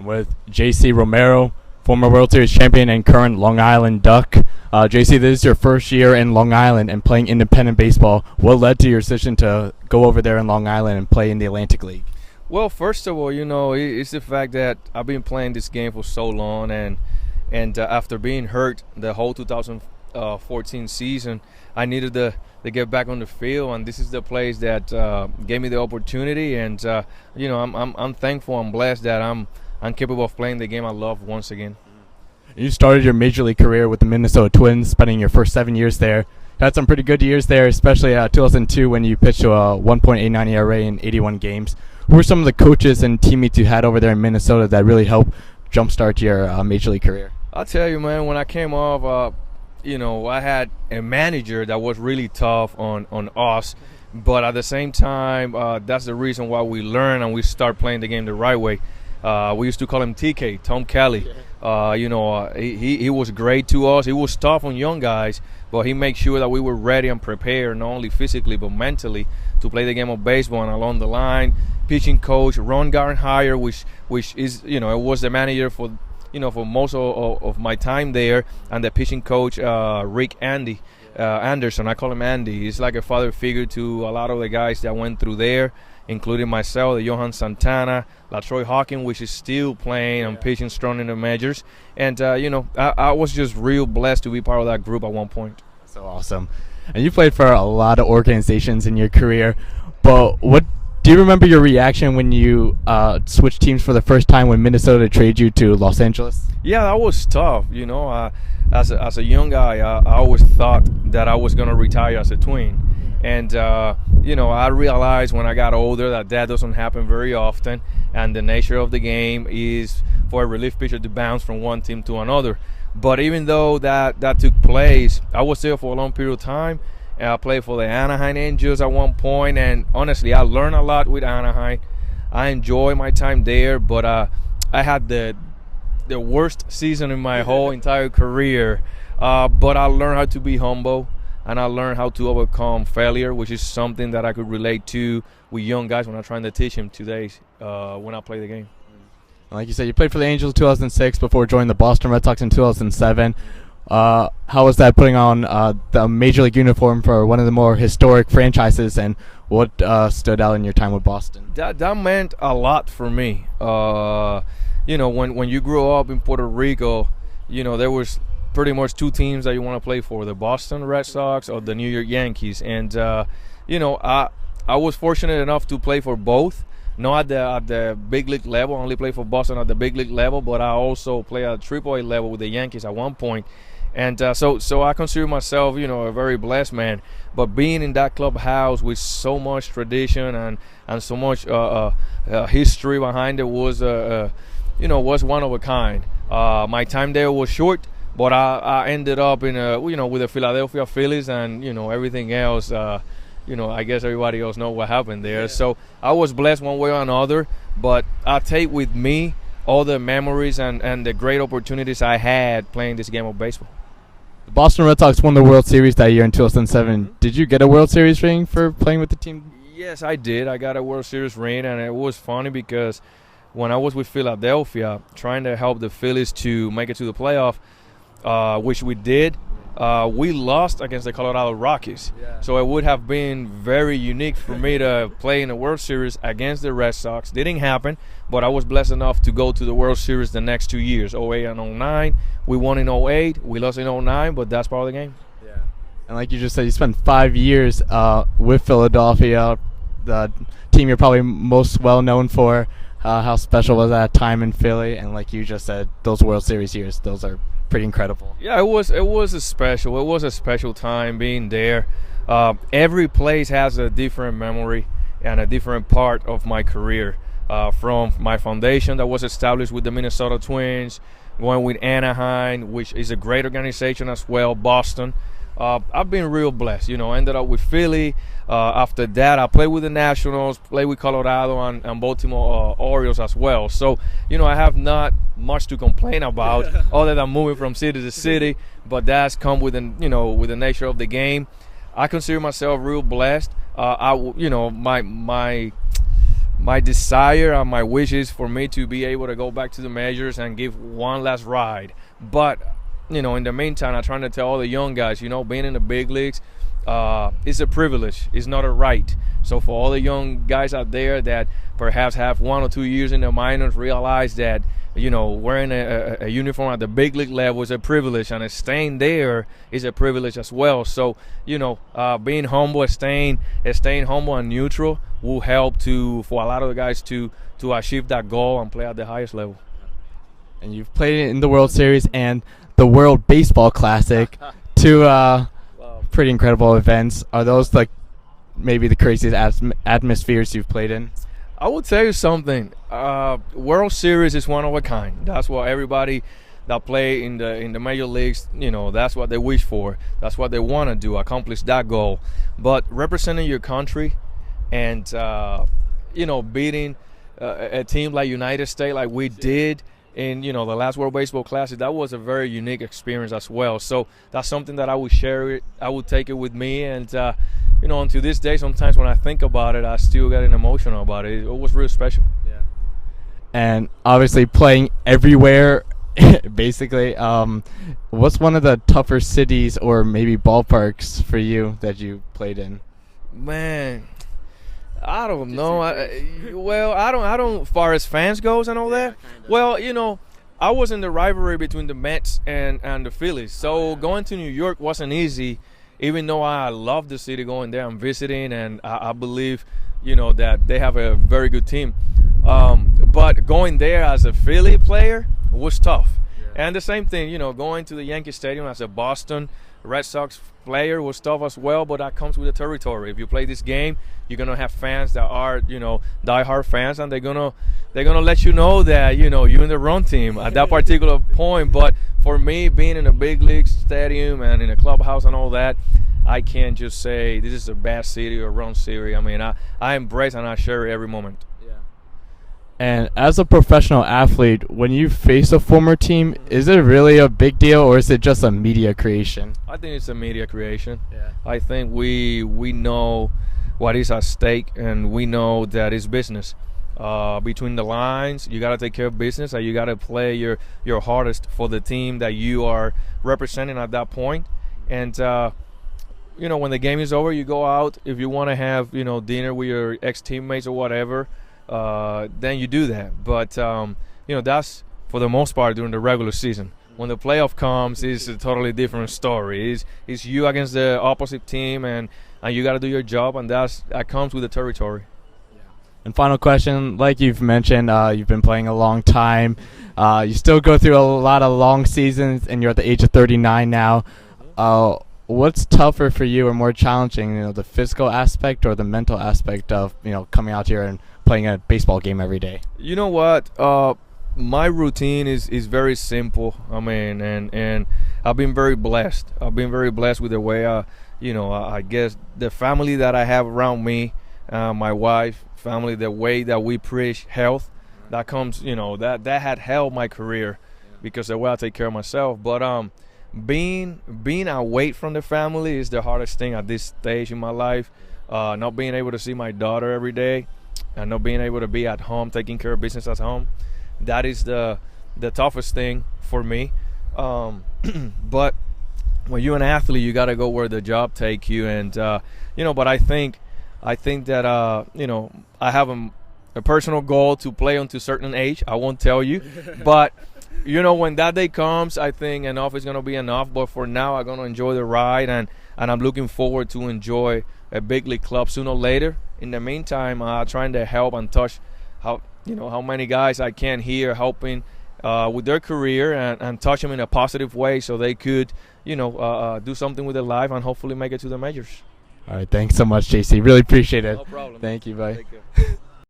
I'm with J.C. Romero, former World Series champion and current Long Island Duck. J.C., this is your first year in Long Island and playing independent baseball. What led to your decision to go over there in Long Island and play in the Atlantic League? Well, first of all, it's the fact that I've been playing this game for so long, and after being hurt the whole 2014 season, I needed to get back on the field, and this is the place that gave me the opportunity. And I'm thankful, I'm blessed that I'm capable of playing the game I love once again. You started your major league career with the Minnesota Twins, spending your first 7 years there. You had some pretty good years there, especially 2002 when you pitched to a 1.89 ERA in 81 games. Who were some of the coaches and teammates you had over there in Minnesota that really helped jumpstart your major league career? I'll tell you, man, when I came off, I had a manager that was really tough on us, but at the same time, that's the reason why we learn and we start playing the game the right way. We used to call him TK, Tom Kelly. He was great to us. He was tough on young guys, but he made sure that we were ready and prepared, not only physically but mentally, to play the game of baseball. And along the line, pitching coach Ron Gardenhire, which is it was the manager for most of my time there, and the pitching coach Rick Anderson. I call him Andy. He's like a father figure to a lot of the guys that went through there, including myself, the Johan Santana, LaTroy Hawkins, which is still playing and pitching strong in the majors. And, I was just real blessed to be part of that group at one point. So awesome. And you played for a lot of organizations in your career, but do you remember your reaction when you switched teams for the first time when Minnesota traded you to Los Angeles? Yeah, that was tough. As a young guy, I always thought that I was going to retire as a Twin. And, I realized when I got older that doesn't happen very often. And the nature of the game is for a relief pitcher to bounce from one team to another. But even though that took place, I was there for a long period of time. I played for the Anaheim Angels at one point. And honestly, I learned a lot with Anaheim. I enjoyed my time there, but I had the worst season in my whole entire career. But I learned how to be humble. And I learned how to overcome failure, which is something that I could relate to with young guys when I'm trying to teach them today when I play the game. Like you said, you played for the Angels in 2006 before joining the Boston Red Sox in 2007. How was that putting on the Major League uniform for one of the more historic franchises, and what stood out in your time with Boston? That meant a lot for me. When you grew up in Puerto Rico, there was pretty much two teams that you want to play for, the Boston Red Sox or the New York Yankees. And, I was fortunate enough to play for both, not at the big league level. I only played for Boston at the big league level, but I also played at AAA level with the Yankees at one point. And so I consider myself, a very blessed man. But being in that clubhouse with so much tradition and so much history behind it was one of a kind. My time there was short, but I ended up in with the Philadelphia Phillies, and everything else. I guess everybody else know what happened there. Yeah. So I was blessed one way or another, but I take with me all the memories and the great opportunities I had playing this game of baseball. The Boston Red Sox won the World Series that year in 2007. Did you get a World Series ring for playing with the team? Yes, I did. I got a World Series ring, and it was funny because when I was with Philadelphia, trying to help the Phillies to make it to the playoff, which we did, we lost against the Colorado Rockies. Yeah. So it would have been very unique for me to play in the World Series against the Red Sox. Didn't happen, but I was blessed enough to go to the World Series the next 2 years, 08 and 09. We won in 08. We lost in 09, but that's part of the game. Yeah. And like you just said, you spent 5 years with Philadelphia, the team you're probably most well known for. How special was that time in Philly? And like you just said, those World Series years, those are pretty incredible. Yeah, it was a special time being there. Every place has a different memory and a different part of my career. From my foundation that was established with the Minnesota Twins, going with Anaheim, which is a great organization as well, Boston. I've been real blessed. Ended up with Philly. After that, I played with the Nationals, played with Colorado and Baltimore Orioles as well. So, I have not much to complain about other than moving from city to city. But that's come with the nature of the game. I consider myself real blessed. My my desire and my wish is for me to be able to go back to the majors and give one last ride. But in the meantime, I'm trying to tell all the young guys, being in the big leagues is a privilege. It's not a right. So for all the young guys out there that perhaps have 1 or 2 years in the minors, realize that wearing a uniform at the big league level is a privilege, and staying there is a privilege as well. So being humble, staying humble and neutral will help for a lot of the guys to achieve that goal and play at the highest level. And you've played in the World Series and the World Baseball Classic, two pretty incredible events. Are those like maybe the craziest atmospheres you've played in? I will tell you something. World Series is one of a kind. That's what everybody that play in the major leagues, that's what they wish for. That's what they want to do, accomplish that goal. But representing your country and beating a team like United States, like we did in the last World Baseball Classic, that was a very unique experience as well. So that's something that I would share it. I would take it with me, and until this day, sometimes when I think about it, I still get emotional about it. It was really special. Yeah. And obviously playing everywhere, basically. What's one of the tougher cities or maybe ballparks for you that you played in? Man, I don't know. I don't. Far as fans goes and all that. Well, I was in the rivalry between the Mets and the Phillies. So going to New York wasn't easy, even though I love the city, going there and visiting, and I believe, that they have a very good team. But going there as a Philly player was tough. Yeah. And the same thing, going to the Yankee Stadium as a Boston Red Sox player was tough as well, but that comes with the territory. If you play this game, you're gonna have fans that are, diehard fans, and they're gonna let you know that you're in the wrong team at that particular point. But for me, being in a big league stadium and in a clubhouse and all that, I can't just say this is a bad city or wrong city. I mean, I embrace and I share every moment. And as a professional athlete, when you face a former team, is it really a big deal, or is it just a media creation? I think it's a media creation. Yeah. I think we know what is at stake, and we know that it's business. Between the lines, you got to take care of business, and you got to play your hardest for the team that you are representing at that point. And when the game is over, you go out. If you want to have dinner with your ex-teammates or whatever, then you do that. But that's for the most part during the regular season. When the playoff comes, it's a totally different story. It's you against the opposite team, and you got to do your job, and that comes with the territory. And final question, like you've mentioned, you've been playing a long time. You still go through a lot of long seasons, and you're at the age of 39 now. What's tougher for you or more challenging, the physical aspect or the mental aspect of, coming out here and playing a baseball game every day? You know what? My routine is very simple. I mean, and I've been very blessed. I've been very blessed with the way I guess the family that I have around me, my wife, family, the way that we preach health, that comes, that had helped my career because the way I take care of myself. But being away from the family is the hardest thing at this stage in my life. Not being able to see my daughter every day, and not being able to be at home taking care of business at home, that is the toughest thing for me. But when you're an athlete, you got to go where the job take you, and but I think that I have a personal goal to play until a certain age. I won't tell you, but when that day comes, I think enough is going to be enough. But for now, I'm going to enjoy the ride, and I'm looking forward to enjoy a big league club sooner or later. In the meantime, trying to help and touch how many guys I can here, helping with their career and touch them in a positive way so they could, do something with their life and hopefully make it to the majors. All right, thanks so much, J.C. Really appreciate it. No problem. Thank you, bye. Thank you.